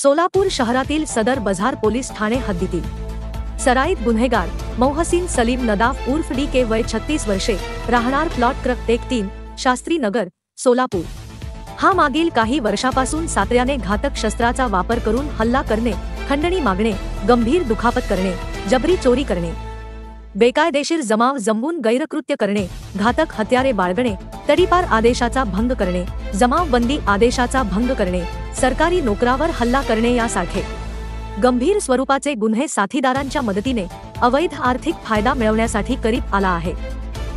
सोलापूर शहरातील सदर बझार पोलीस ठाणे हद्दीतील सराईत गुन्हेगार मोहसिन सलीम नदाफ उर्फ डी के वय 36 वर्षे राहणार प्लॉट क्रक 1-3 शास्त्री नगर सोलापूर हा मागील काही वर्षापासून सातऱ्याने घातक शस्त्राचा वापर करून हल्ला करणे, खंडणी मागणे, गंभीर दुखापत करणे, जबरी चोरी करणे, बेकायदेशीर जमाव जमवून गैरकृत्य करणे, घातक हत्यारे बाळगणे, तडीपार आदेशाचा भंग करणे, जमावबंदी आदेशाचा भंग करणे, सरकारी नोकरावर हल्ला करणे यासारखे गंभीर स्वरूपाचे गुन्हे साथीदारांच्या मदतीने अवैध आर्थिक फायदा मिळवण्यासाठी करीत आला आहे।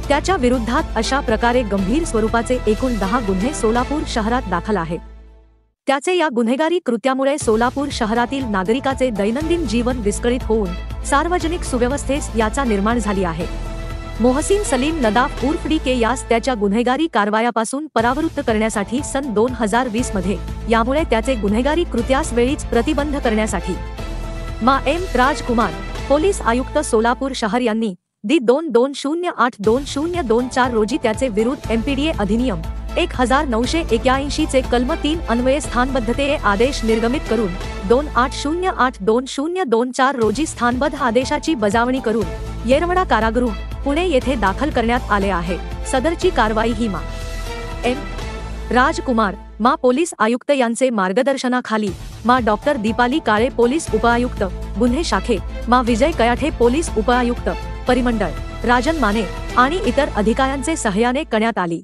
त्याच्या विरुद्धात अशा प्रकारे गंभीर स्वरूपाचे एकूण 10 गुन्हे सोलापूर शहरात दाखल आहेत। त्याचे या गुन्हेगारी कृत्यामुळे सोलापूर शहरातील नागरिकाचे दैनंदिन जीवन विस्कळीत होऊन सार्वजनिक सुव्यवस्थेस याचा निर्माण झाली आहे। मोहसिन सलीम नदाफ उर्फ डी के यास त्याच्या गुन्हेगारी कारवायापासून परावृत्त करण्यासाठी सन 2020 मध्ये यामुळे त्याचे गुन्हेगारी कृत्यास वेळीच प्रतिबंध करण्यासाठी मा एम राजकुमार पोलीस आयुक्त सोलापूर शहर यांनी दि 2-2082-2024 रोजी त्याचे विरुद्ध एमपीडीए अधिनियम 1981 चे कलम 3 अन्वये स्थानबद्धते आदेश निर्गमित करून 2808-2024 रोजी स्थानबद्ध आदेशाची बजावणी करून येरवडा कारागृह पुणे येथे दाखल करण्यात आले आहे। सदरची कारवाई ही मा एम राजकुमार मा पोलीस आयुक्त यांचे मार्गदर्शनाखाली मा डॉक्टर दीपाली काळे पोलीस उपआयुक्त गुन्हे शाखे मा विजय कयाठे पोलीस उपआयुक्त परिमंडळ राजन माने आणि इतर अधिकाऱ्यांचे सहाय्याने करण्यात आली।